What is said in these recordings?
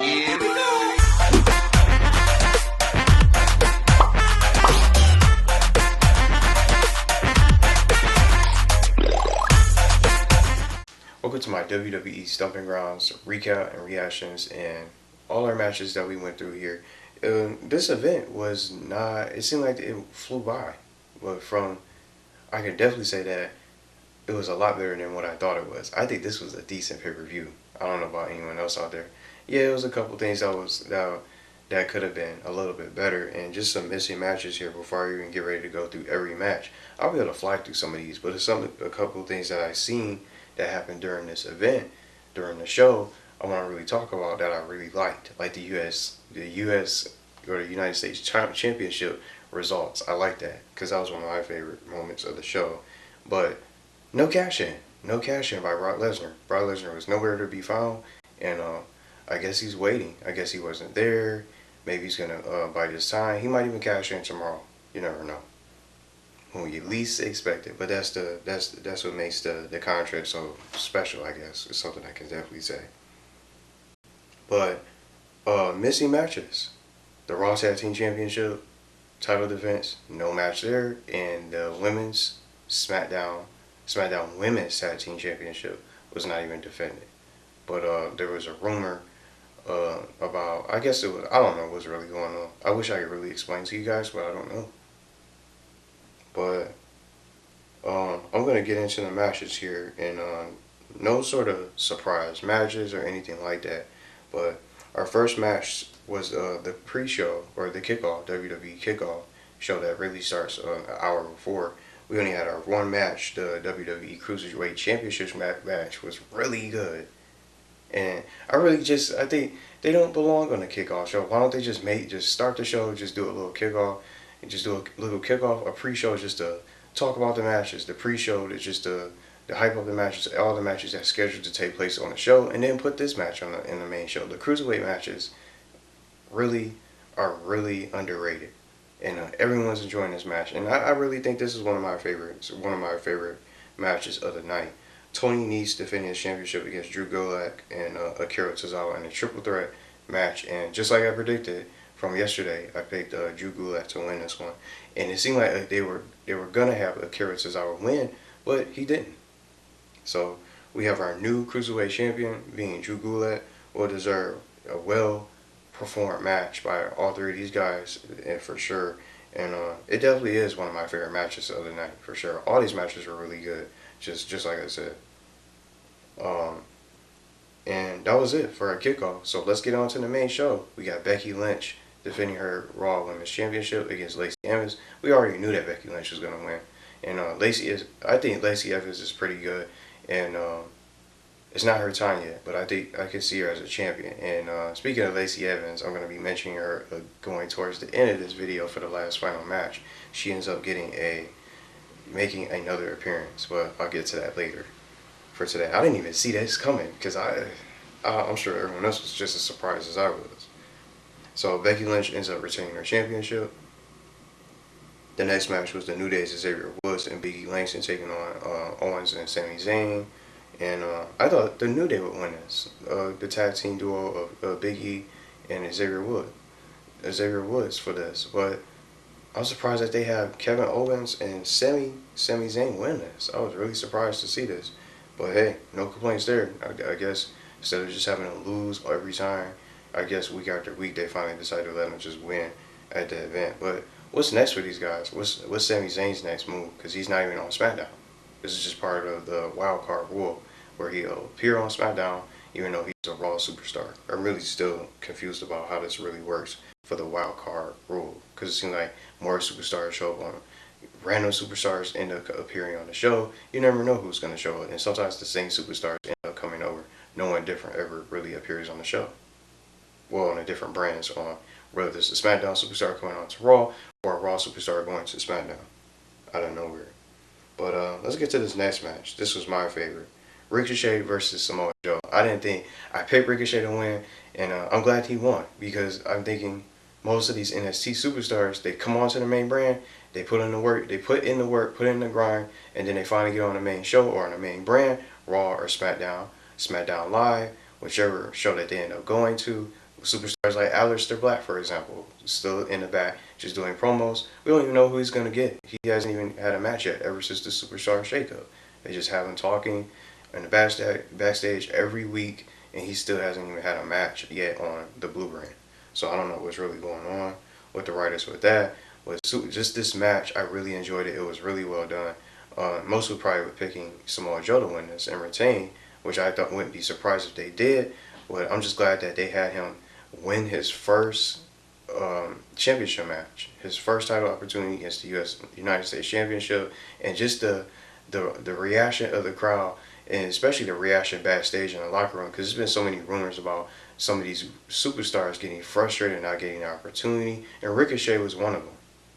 Here we go. Welcome to my WWE Stomping Grounds recap and reactions and all our matches that we went through here. This event was not, it seemed like it flew by, but I can definitely say that it was a lot better than what I thought it was. I think this was a decent pay-per-view. I don't know about anyone else out there. Yeah, it was a couple things that could have been a little bit better, and just some missing matches here before I even get ready to go through every match. I'll be able to fly through some of these, but it's a couple of things that I've seen that happened during this event, during the show, I want to really talk about that I really liked. Like the U.S. or the United States Championship results. I like that because that was one of my favorite moments of the show. But no cash in by Brock Lesnar. Brock Lesnar was nowhere to be found, and I guess he's waiting. I guess he wasn't there. Maybe he's gonna bide his time. He might even cash in tomorrow. You never know. When you least expect it, but that's what makes the contract so special. I guess it's something I can definitely say. But missing matches, the Raw Tag Team Championship title defense, no match there, and the women's SmackDown Women's Tag Team Championship was not even defended. But there was a rumor about, I guess it was, I don't know what's really going on. I wish I could really explain to you guys, but I don't know. But I'm going to get into the matches here, and no sort of surprise matches or anything like that. But our first match was the pre-show, or the kickoff, WWE kickoff show that really starts an hour before. We only had our one match. The WWE Cruiserweight Championship match was really good. And I think they don't belong on the kickoff show. Why don't they just start the show, just do a little kickoff, and just do a little kickoff. A pre-show just to talk about the matches. The pre-show is just to hype up the matches, all the matches that's scheduled to take place on the show, and then put this match on in the main show. The Cruiserweight matches are really underrated, and everyone's enjoying this match. And I really think this is one of my favorite matches of the night. Tony Nese defending his championship against Drew Gulak and Akira Tozawa in a triple threat match, and just like I predicted from yesterday, I picked Drew Gulak to win this one, and it seemed like they were gonna have Akira Tozawa win, but he didn't. So we have our new Cruiserweight champion being Drew Gulak. Will deserve a well-performed match by all three of these guys, and for sure. And it definitely is one of my favorite matches of the night, for sure. All these matches were really good, just like I said. And that was it for our kickoff. So let's get on to the main show. We got Becky Lynch defending her Raw Women's Championship against Lacey Evans. We already knew that Becky Lynch was going to win. And I think Lacey Evans is pretty good. And it's not her time yet, but I think I can see her as a champion. And speaking of Lacey Evans, I'm going to be mentioning her going towards the end of this video for the last final match. She ends up making another appearance, but I'll get to that later. For today, I didn't even see this coming because I'm sure everyone else was just as surprised as I was. So Becky Lynch ends up retaining her championship. The next match was the New Day's Xavier Woods and Big E Langston taking on Owens and Sami Zayn. And I thought the New Day would win this. The tag team duo of Big E and Xavier Woods for this. But I'm surprised that they have Kevin Owens and Sami Zayn win this. I was really surprised to see this. But hey, no complaints there. I guess instead of just having to lose every time, I guess week after week they finally decided to let them just win at the event. But what's next for these guys? What's Sami Zayn's next move? Because he's not even on SmackDown. This is just part of the wild card rule where he'll appear on SmackDown even though he's a Raw superstar. I'm really still confused about how this really works for the wild card rule, because it seems like more superstars show up on random superstars end up appearing on the show. You never know who's going to show up, and sometimes the same superstars end up coming over. No one different ever really appears on the show. Well, on a different brands, on whether it's a SmackDown superstar coming on to Raw or a Raw superstar going to SmackDown out of nowhere. But let's get to this next match. This was my favorite. Ricochet versus Samoa Joe. I picked Ricochet to win, and I'm glad he won, because I'm thinking most of these NXT superstars, they come onto the main brand, they put in the work, put in the grind, and then they finally get on the main show or on the main brand, Raw or SmackDown, SmackDown Live, whichever show that they end up going to, superstars like Aleister Black, for example, still in the back, just doing promos. We don't even know who he's going to get. He hasn't even had a match yet ever since the Superstar Shakeup. They just have him talking in the backstage every week, and he still hasn't even had a match yet on the Blue Brand. So I don't know what's really going on with the writers with that. But just this match, I really enjoyed it. It was really well done. Most would probably be picking Samoa Joe to win this and retain, which I thought wouldn't be surprised if they did. But I'm just glad that they had him win his first championship match, his first title opportunity against the United States Championship, and just the reaction of the crowd, and especially the reaction backstage in the locker room, because there's been so many rumors about some of these superstars getting frustrated and not getting the opportunity, and Ricochet was one of them.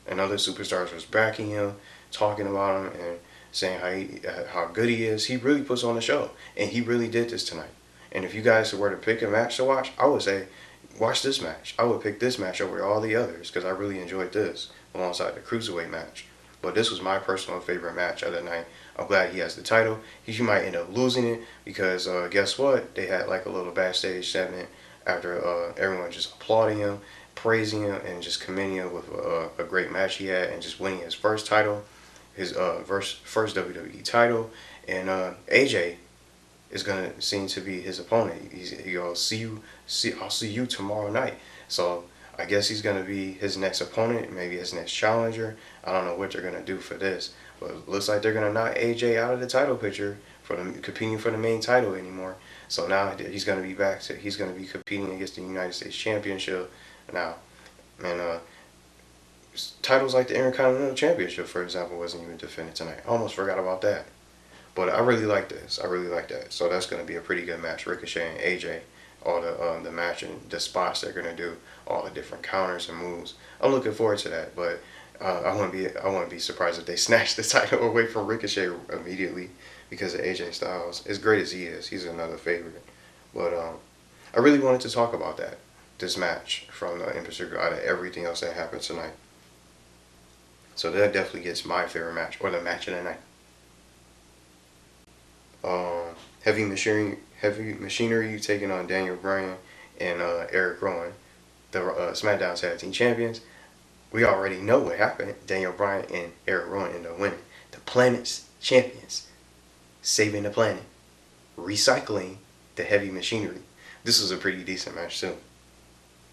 And other superstars was backing him, talking about him, and saying how good he is. He really puts on the show, and he really did this tonight. And if you guys were to pick a match to watch, I would say watch this match. I would pick this match over all the others because I really enjoyed this alongside the Cruiserweight match. But this was my personal favorite match of the night. I'm glad he has the title. He might end up losing it because guess what? They had like a little backstage segment after everyone just applauding him, praising him, and just commending him with a great match he had and just winning his first title, his first WWE title. And AJ is going to seem to be his opponent. I'll see you tomorrow night. So I guess he's going to be his next opponent, maybe his next challenger. I don't know what they're going to do for this, but it looks like they're going to knock AJ out of the title picture for competing for the main title anymore. So now he's going to be he's going to be competing against the United States Championship now. And titles like the Intercontinental Championship, for example, wasn't even defended tonight. I almost forgot about that. But I really like this. I really like that. So that's going to be a pretty good match. Ricochet and AJ, all the match and the spots they're going to do, all the different counters and moves. I'm looking forward to that. But I wouldn't be surprised if they snatch the title away from Ricochet immediately because of AJ Styles. As great as he is, he's another favorite. But I really wanted to talk about this match from in particular out of everything else that happened tonight. So that definitely gets my favorite match, or the match of the night. Heavy Machinery taking on Daniel Bryan and Eric Rowan, the SmackDown Tag Team Champions. We already know what happened. Daniel Bryan and Eric Rowan ended up winning. The planet's champions, saving the planet, recycling the Heavy Machinery. This was a pretty decent match too.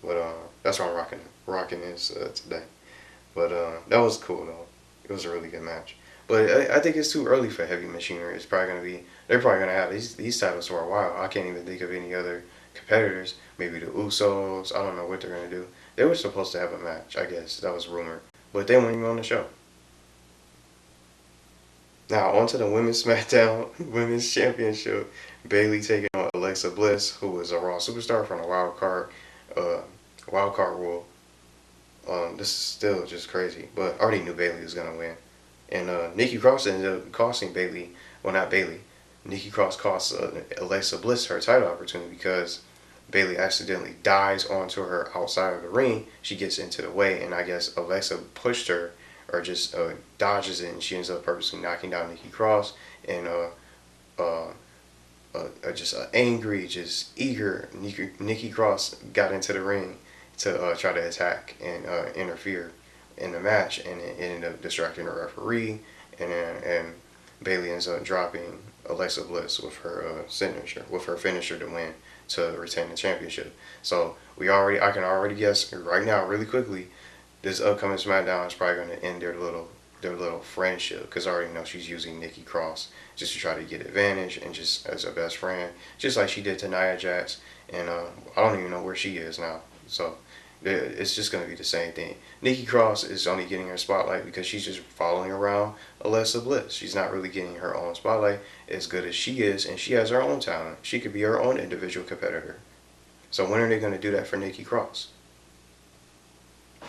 But that's why I'm rocking this today. But that was cool though. It was a really good match. But I think it's too early for Heavy Machinery. They're probably gonna have these titles for a while. I can't even think of any other competitors. Maybe the Usos. I don't know what they're gonna do. They were supposed to have a match, I guess. That was rumored. But they weren't even on the show. Now on to the Women's SmackDown Women's Championship. Bayley taking on Alexa Bliss, who was a Raw superstar from the wild card rule. This is still just crazy. But I already knew Bayley was gonna win. And Nikki Cross ended up costing Bayley. Well, not Bayley. Nikki Cross cost Alexa Bliss her title opportunity because Bayley accidentally dives onto her outside of the ring. She gets into the way, and I guess Alexa pushed her or just dodges it, and she ends up purposely knocking down Nikki Cross. And just angry, just eager Nikki Cross got into the ring to try to attack and interfere in the match, and it ended up distracting the referee, and Bayley ends up dropping Alexa Bliss with her finisher to win to retain the championship. So I can already guess right now, really quickly, this upcoming SmackDown is probably going to end their little friendship, because I already know she's using Nikki Cross just to try to get advantage and just as a best friend, just like she did to Nia Jax, and I don't even know where she is now. So it's just going to be the same thing. Nikki Cross is only getting her spotlight because she's just following around Alexa Bliss. She's not really getting her own spotlight as good as she is, and she has her own talent. She could be her own individual competitor. So when are they going to do that for Nikki Cross?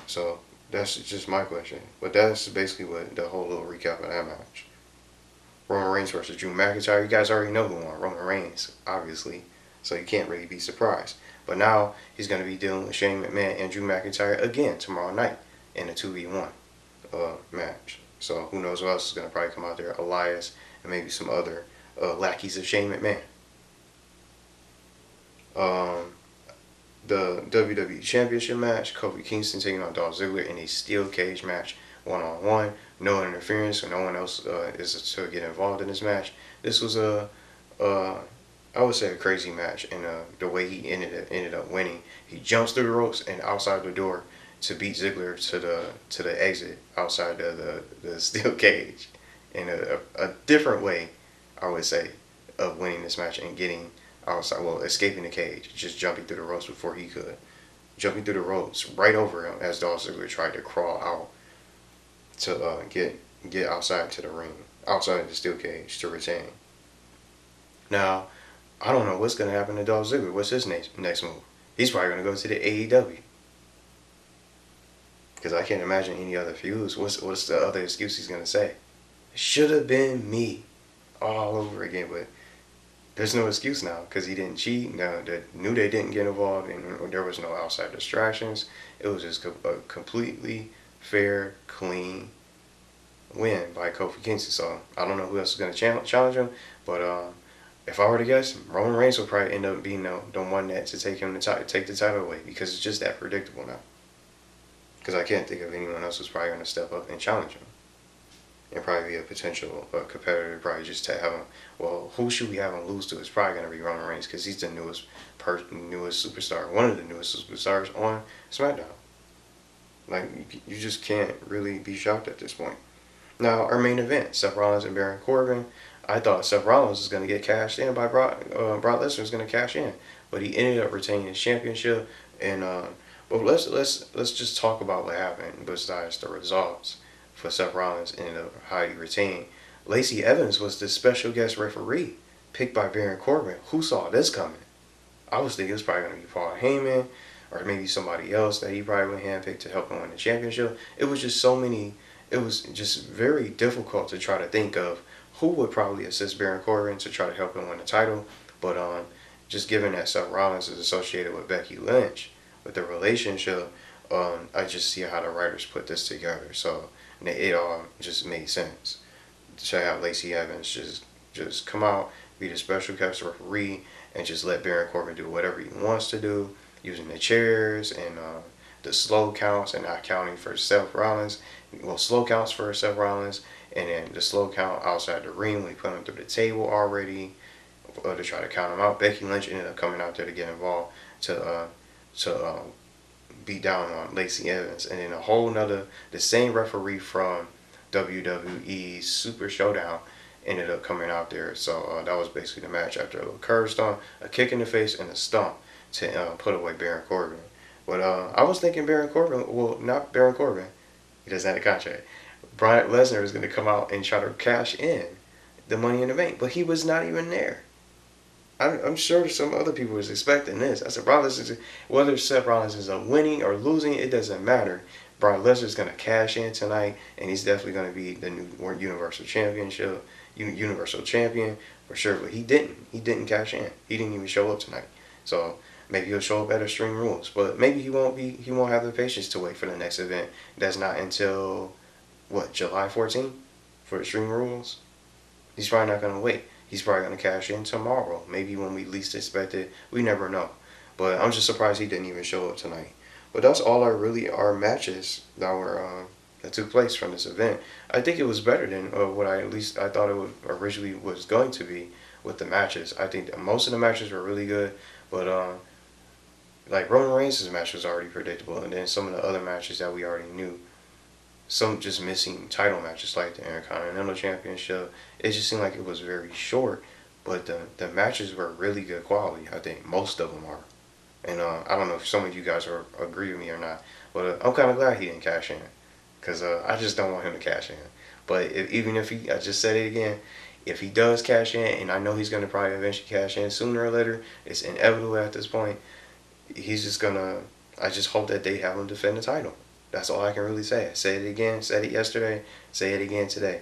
So that's just my question. But that's basically what the whole little recap of that match. Roman Reigns versus Drew McIntyre. You guys already know who won. Roman Reigns, obviously. So you can't really be surprised. But now he's going to be dealing with Shane McMahon and Drew McIntyre again tomorrow night in a 2v1 match. So who knows who else is going to probably come out there. Elias and maybe some other lackeys of Shane McMahon. the WWE Championship match, Kofi Kingston taking on Dolph Ziggler in a steel cage match, one-on-one, no interference, so no one else is to get involved in this match. This was I would say a crazy match, and the way he ended up winning, he jumps through the ropes and outside the door to beat Ziggler to the exit outside the steel cage, in a different way, I would say, of winning this match and getting outside, well, escaping the cage, just jumping through the ropes before he could. Jumping through the ropes right over him as Dolph Ziggler tried to crawl out to get outside to the ring, outside of the steel cage to retain. Now, I don't know what's going to happen to Dolph Ziggler. What's his next move? He's probably going to go to the AEW. Because I can't imagine any other feuds. What's the other excuse he's going to say? It should have been me all over again, but there's no excuse now because he didn't cheat. No, the New Day didn't get involved, and there was no outside distractions. It was just a completely fair, clean win by Kofi Kingston. So I don't know who else is going to challenge him, but if I were to guess, Roman Reigns will probably end up being the one that to take the title away because it's just that predictable now. Because I can't think of anyone else who's probably going to step up and challenge him. And probably be a potential competitor, probably just to have him. Well, who should we have him lose to? It's probably going to be Roman Reigns because he's the newest superstar, one of the newest superstars on SmackDown. Like, you just can't really be shocked at this point. Now, our main event, Seth Rollins and Baron Corbin. I thought Seth Rollins was going to get cashed in by Brock Lesnar was going to cash in, but he ended up retaining his championship. And but let's just talk about what happened besides the results for Seth Rollins and how he retained. Lacey Evans was the special guest referee picked by Baron Corbin. Who saw this coming? I was thinking it was probably going to be Paul Heyman or maybe somebody else that he probably would handpick to help him win the championship. It was just so many. It was just very difficult to try to think of who would probably assist Baron Corbin to try to help him win the title. But just given that Seth Rollins is associated with Becky Lynch, with the relationship, I just see how the writers put this together. So it all just made sense to have Lacey Evans just come out, be the special guest referee, and just let Baron Corbin do whatever he wants to do, using the chairs and the slow counts and not counting for Seth Rollins. Well, slow counts for Seth Rollins, and then the slow count outside the ring when he put him through the table already to try to count him out. Becky Lynch ended up coming out there to get involved to beat down on Lacey Evans, and then the same referee from WWE Super Showdown ended up coming out there. So that was basically the match after a little curve stomp, a kick in the face, and a stomp to put away Baron Corbin. But I was thinking Baron Corbin, well, not Baron Corbin, he doesn't have a contract. Bryan Lesnar is going to come out and try to cash in the Money in the Bank, but he was not even there. I'm sure some other people was expecting this. I said, whether Seth Rollins is winning or losing, it doesn't matter. Bryan Lesnar is going to cash in tonight, and he's definitely going to be the new Universal Champion for sure. But he didn't cash in. He didn't even show up tonight. So maybe he'll show up at Extreme Rules, but maybe he won't have the patience to wait for the next event. That's not until July 14th for Extreme Rules. He's probably not going to wait. He's probably going to cash in tomorrow, maybe when we least expect it. We never know. But I'm just surprised he didn't even show up tonight. But that's all our matches that took place from this event. I think it was better than what I thought it originally was going to be with the matches. I think that most of the matches were really good, but like Roman Reigns' match was already predictable, and then some of the other matches that we already knew. Some just missing title matches like the Intercontinental Championship. It just seemed like it was very short, but the matches were really good quality. I think most of them are. And I don't know if some of you guys agree with me or not, but I'm kind of glad he didn't cash in, because I just don't want him to cash in. But I just said it again, if he does cash in, and I know he's going to probably eventually cash in sooner or later, it's inevitable at this point, I just hope that they have him defend the title. That's all I can really say. I said it again, said it yesterday, say it again today.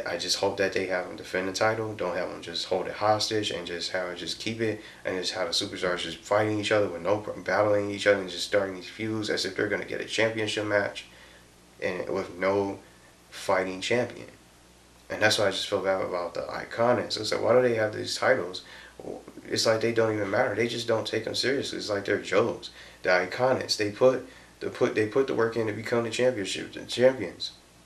I just hope that they have him defend the title. Don't have him just hold it hostage and just have him just keep it, and just have the superstars just fighting each other with no battling each other and just starting these feuds as if they're going to get a championship match and with no fighting champion. And that's why I just feel bad about the Iconics. It's like, why do they have these titles? it's like they don't even matter. They just don't take them seriously. It's like they're jokes. The Iconics, they put the work in to become the champions,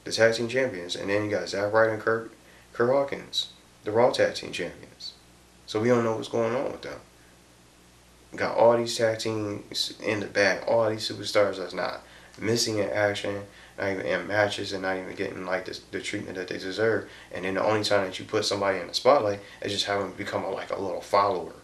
the tag team champions, and then you got Zack Ryder and Kurt Hawkins, the Raw tag team champions. So we don't know what's going on with them. Got all these tag teams in the bag, all these superstars that's not missing in action, not even in matches, and not even getting like the treatment that they deserve. And then the only time that you put somebody in the spotlight is just having them become like a little follower,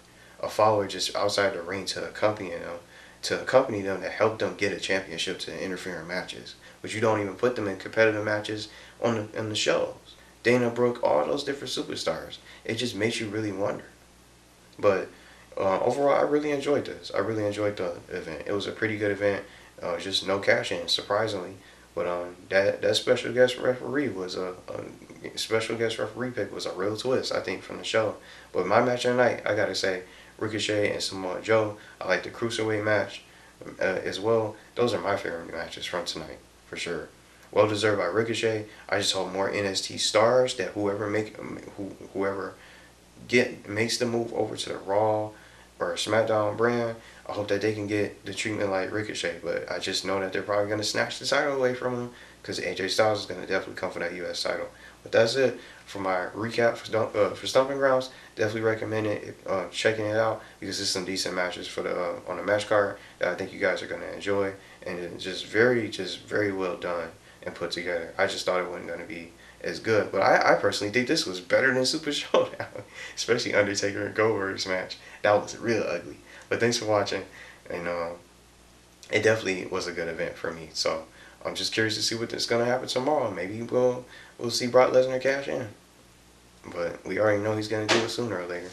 a follower just outside the ring to accompany them to help them get a championship to interfere in matches. But you don't even put them in competitive matches on the shows. Dana Brooke, all those different superstars. It just makes you really wonder. But overall, I really enjoyed this. I really enjoyed the event. It was a pretty good event. Just no cash in, surprisingly. But that special guest referee pick was a real twist, I think, from the show. But my match of the night, I gotta say, Ricochet and Samoa Joe. I like the Cruiserweight match as well. Those are my favorite matches from tonight, for sure. Well deserved by Ricochet. I just hope more NXT stars, that whoever makes the move over to the Raw or SmackDown brand, I hope that they can get the treatment like Ricochet. But I just know that they're probably going to snatch the title away from him, because AJ Styles is going to definitely come for that U.S. title. But that's it for my recap for Stomping Grounds. Definitely recommend it, checking it out, because there's some decent matches for on the match card that I think you guys are going to enjoy, and it's just very well done and put together. I just thought it wasn't going to be as good, but I personally think this was better than Super Showdown, especially Undertaker and Goldberg's match. That was real ugly. But thanks for watching, and it definitely was a good event for me. So I'm just curious to see what's going to happen tomorrow. Maybe we'll see Brock Lesnar cash in, but we already know he's going to do it sooner or later.